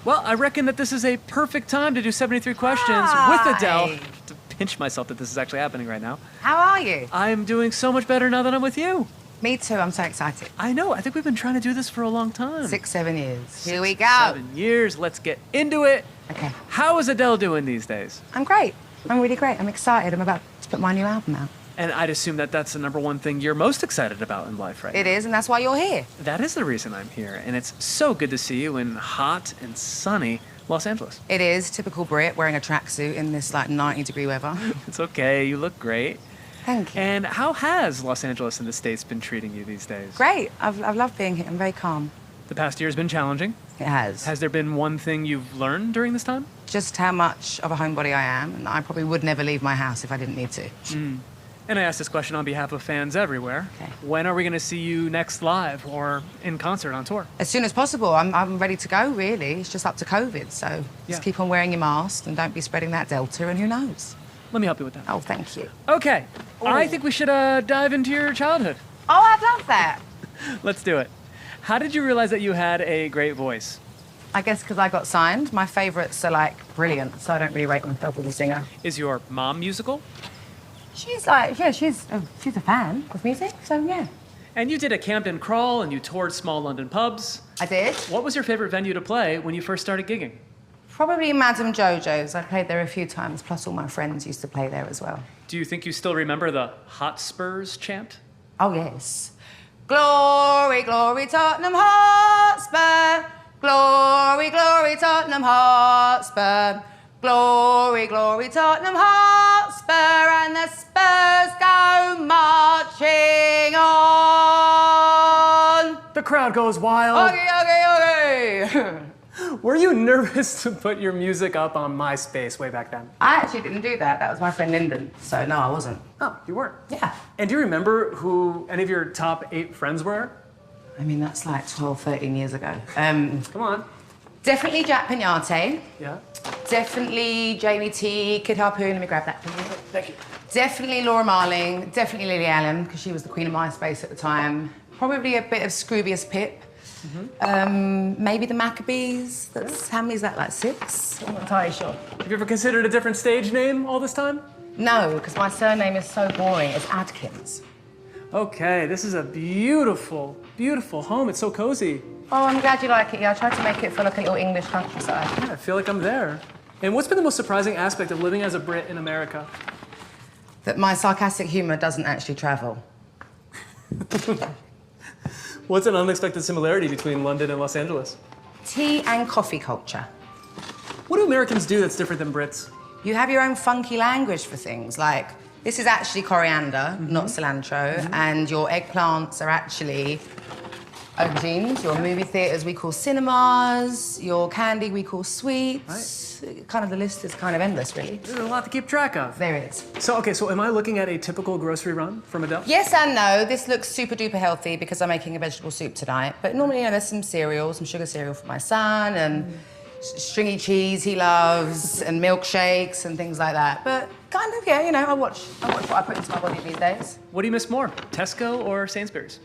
Well, I reckon that this is a perfect time to do 73 questions with Adele. I have to pinch myself that this is actually happening right now. How are you? I'm doing so much better now that I'm with you. Me too, I'm so excited. I know, I think we've been trying to do this for a long time. 6, 7 years. Here we go. 7 years, let's get into it. Okay. How is Adele doing these days? I'm great. I'm really great. I'm excited. I'm about to put my new album out. And I'd assume that that's the #1 thing you're most excited about in life right now. It is, and that's why you're here. That is the reason I'm here, and it's so good to see you in hot and sunny Los Angeles. It is, typical Brit, wearing a tracksuit in this, 90-degree weather. It's okay, you look great. Thank you. And how has Los Angeles and the States been treating you these days? Great. I've loved being here. I'm very calm. The past year has been challenging. It has. Has there been one thing you've learned during this time? Just how much of a homebody I am, and I probably would never leave my house if I didn't need to. And I ask this question on behalf of fans everywhere. Okay. When are we going to see you next live or in concert on tour? As soon as possible. I'm ready to go, really. It's just up to COVID, so just keep on wearing your mask and don't be spreading that Delta, and who knows? Let me help you with that. Oh, thank you. Okay. I think we should dive into your childhood. Oh, I'd love that. Let's do it. How did you realize that you had a great voice? I guess because I got signed. My favourites are, brilliant, so I don't really rate myself as a singer. Is your mom musical? She's she's a fan of music, so yeah. And you did a Camden crawl and you toured small London pubs. I did. What was your favorite venue to play when you first started gigging? Probably Madame Jojo's. I played there a few times, plus all my friends used to play there as well. Do you think you still remember the Hotspurs chant? Oh, yes. Glory, glory, Tottenham Hotspur. Glory, glory, Tottenham Hotspur. Glory, glory, Tottenham Hotspur, and the Spurs go marching on. The crowd goes wild. Okay. Were you nervous to put your music up on MySpace way back then? I actually didn't do that. That was my friend Lyndon, so no, I wasn't. Oh, you weren't? Yeah. And do you remember who any of your top 8 friends were? I mean, that's 12, 13 years ago. Come on. Definitely 𝚒𝚗𝚒𝚘. Yeah. Definitely Jamie T, Kid Harpoon. Let me grab that from you. Thank you. Definitely Laura Marling. Definitely Lily Allen, because she was the queen of MySpace at the time. Probably a bit of Scroobius Pip. Maybe the Maccabees. How many is that, 6? I'm not entirely sure. Have you ever considered a different stage name all this time? No, because my surname is so boring. It's Adkins. Okay, this is a beautiful, beautiful home. It's so cozy. Oh, I'm glad you like it. Yeah, I tried to make it feel like a little English countryside. Yeah, I feel like I'm there. And what's been the most surprising aspect of living as a Brit in America? That my sarcastic humour doesn't actually travel. What's an unexpected similarity between London and Los Angeles? Tea and coffee culture. What do Americans do that's different than Brits? You have your own funky language for things, like this is actually coriander, not cilantro, and your eggplants are actually aubergines. Your movie theatres we call cinemas. Your candy we call sweets. Kind of the list is kind of endless, really. There's a lot to keep track of. There is. So am I looking at a typical grocery run from Adele? Yes and no. This looks super duper healthy because I'm making a vegetable soup tonight. But normally, there's some cereal, some sugar cereal for my son, and stringy cheese he loves, and milkshakes and things like that. But kind of, I watch what I put into my body these days. What do you miss more, Tesco or Sainsbury's?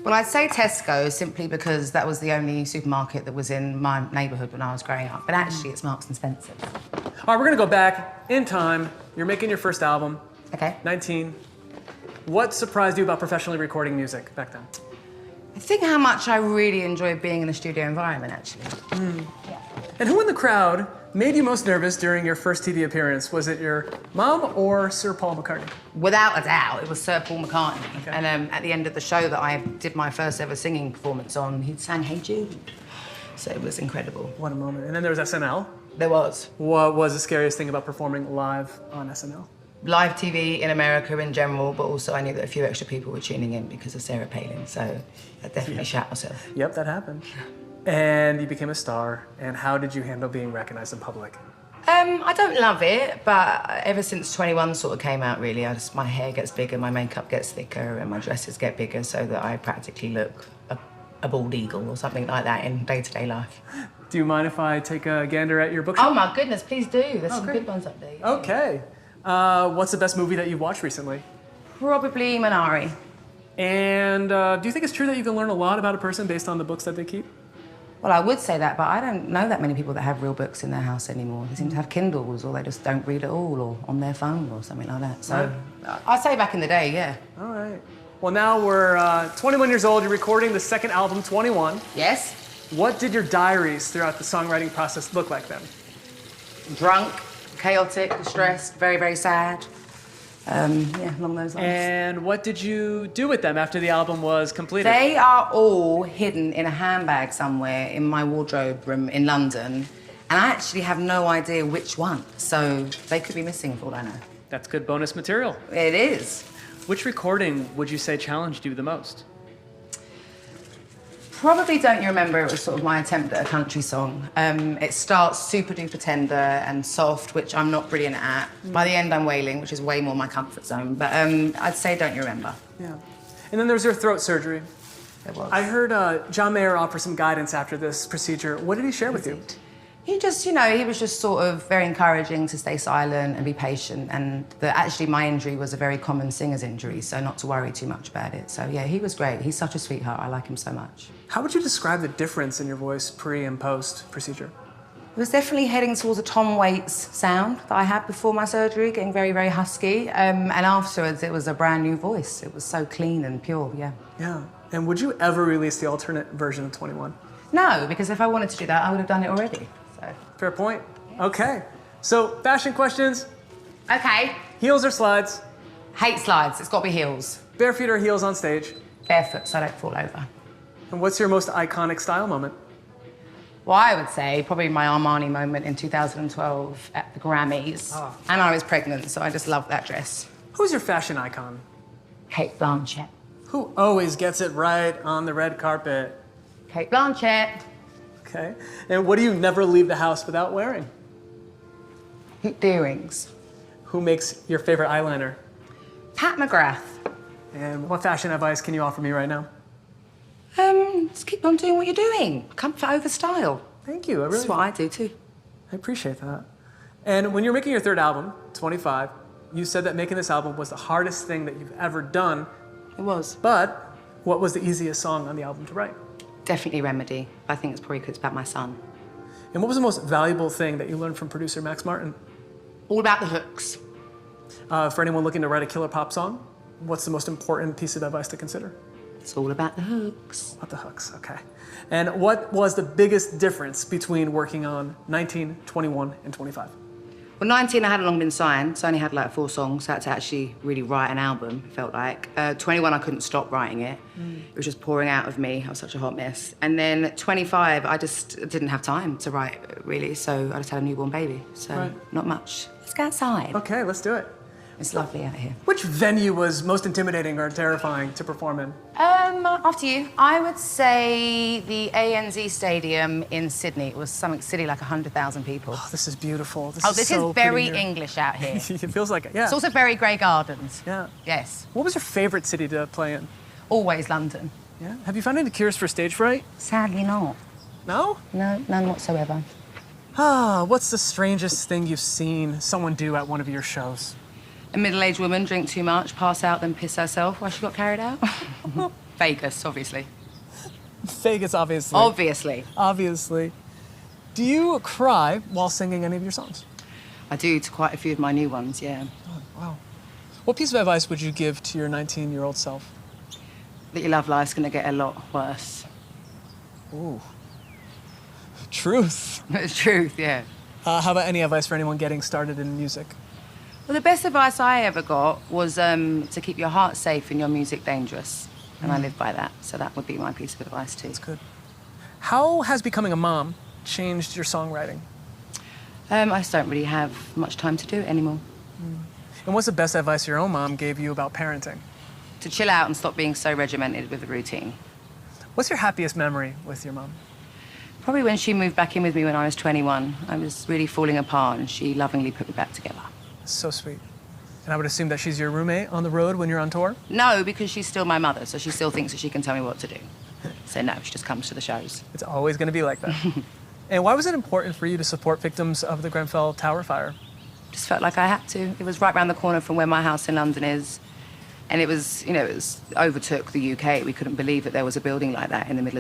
Well, I'd say Tesco simply because that was the only supermarket that was in my neighbourhood when I was growing up. But actually, it's Marks and Spencer's. All right, we're gonna go back in time. You're making your first album. Okay. 19. What surprised you about professionally recording music back then? I think how much I really enjoyed being in the studio environment, actually. Yeah. And who in the crowd made you most nervous during your first TV appearance? Was it your mom or Sir Paul McCartney? Without a doubt, it was Sir Paul McCartney. Okay. And at the end of the show that I did my first ever singing performance on, he sang Hey Jude. So it was incredible. What a moment. And then there was SNL. There was. What was the scariest thing about performing live on SNL? Live TV in America in general, but also I knew that a few extra people were tuning in because of Sarah Palin, so I definitely shat myself. Yep, that happened. And you became a star. And how did you handle being recognized in public? I don't love it, but ever since 21 sort of came out, really, my hair gets bigger, my makeup gets thicker, and my dresses get bigger so that I practically look a bald eagle or something like that in day-to-day life. Do you mind if I take a gander at your bookshelf? Oh my goodness, please do. There's some good ones up there. Yeah. Okay. What's the best movie that you've watched recently? Probably Minari. And do you think it's true that you can learn a lot about a person based on the books that they keep? Well, I would say that, but I don't know that many people that have real books in their house anymore. They seem to have Kindles, or they just don't read at all, or on their phone or something like that. So I'd say back in the day, yeah. All right. Well, now we're 21 years old. You're recording the second album, 21. Yes. What did your diaries throughout the songwriting process look like then? Drunk, chaotic, distressed, very, very sad. Yeah, along those lines. And what did you do with them after the album was completed? They are all hidden in a handbag somewhere in my wardrobe room in London. And I actually have no idea which one. So they could be missing for all I know. That's good bonus material. It is. Which recording would you say challenged you the most? Probably Don't You Remember, it was sort of my attempt at a country song. It starts super duper tender and soft, which I'm not brilliant at. By the end, I'm wailing, which is way more my comfort zone. But I'd say Don't You Remember. Yeah. And then there's your throat surgery. It was. I heard John Mayer offer some guidance after this procedure. What did he share with you? He just, you know, he was just sort of very encouraging to stay silent and be patient, and that actually my injury was a very common singer's injury, so not to worry too much about it. So yeah, he was great. He's such a sweetheart. I like him so much. How would you describe the difference in your voice pre and post procedure? It was definitely heading towards a Tom Waits sound that I had before my surgery, getting very, very husky. And afterwards, it was a brand new voice. It was so clean and pure, yeah. Yeah. And would you ever release the alternate version of 21? No, because if I wanted to do that, I would have done it already. So. Fair point. Okay. So, fashion questions. Okay. Heels or slides? Hate slides. It's got to be heels. Bare feet or heels on stage? Barefoot, so I don't fall over. And what's your most iconic style moment? Well, I would say probably my Armani moment in 2012 at the Grammys. Oh. And I was pregnant, so I just loved that dress. Who's your fashion icon? Cate Blanchett. Who always gets it right on the red carpet? Cate Blanchett. Okay. And what do you never leave the house without wearing? Hooped earrings. Who makes your favorite eyeliner? Pat McGrath. And what fashion advice can you offer me right now? Just keep on doing what you're doing. Comfort over style. Thank you. That's what I do too. I appreciate that. And when you're making your third album, 25, you said that making this album was the hardest thing that you've ever done. It was. But what was the easiest song on the album to write? Definitely Remedy. I think it's probably because it's about my son. And what was the most valuable thing that you learned from producer Max Martin? All about the hooks. For anyone looking to write a killer pop song, what's the most important piece of advice to consider? It's all about the hooks. About the hooks, okay. And what was the biggest difference between working on 19, 21, and 25? Well, 19, I hadn't long been signed, so I only had like 4 songs, so I had to actually really write an album, it felt like. 21, I couldn't stop writing it. It was just pouring out of me. I was such a hot mess. And then 25, I just didn't have time to write, really, so I just had a newborn baby, so not much. Let's go outside. Okay, let's do it. It's lovely out here. Which venue was most intimidating or terrifying to perform in? After you, I would say the ANZ Stadium in Sydney. It was something silly like 100,000 people. Oh, this is beautiful. This is very English out here. It feels like it, yeah. It's also very Grey Gardens. Yeah. Yes. What was your favorite city to play in? Always London. Yeah. Have you found any cures for stage fright? Sadly not. No? No, none whatsoever. What's the strangest thing you've seen someone do at one of your shows? A middle-aged woman drink too much, pass out, then piss herself while she got carried out. Vegas, obviously. Vegas, obviously. Obviously. Obviously. Do you cry while singing any of your songs? I do to quite a few of my new ones, yeah. Oh, wow. What piece of advice would you give to your 19-year-old self? That your love life's gonna get a lot worse. Ooh. Truth. It's truth, yeah. How about any advice for anyone getting started in music? Well, the best advice I ever got was to keep your heart safe and your music dangerous. And I live by that, so that would be my piece of advice too. That's good. How has becoming a mom changed your songwriting? I just don't really have much time to do it anymore. And what's the best advice your own mom gave you about parenting? To chill out and stop being so regimented with the routine. What's your happiest memory with your mom? Probably when she moved back in with me when I was 21. I was really falling apart and she lovingly put me back together. So sweet. And I would assume that she's your roommate on the road when you're on tour? No, because she's still my mother, so she still thinks that she can tell me what to do. So no, she just comes to the shows. It's always going to be like that. And why was it important for you to support victims of the Grenfell Tower fire? Just felt like I had to. It was right round the corner from where my house in London is. And it was, you know, it overtook the UK. We couldn't believe that there was a building like that in the middle of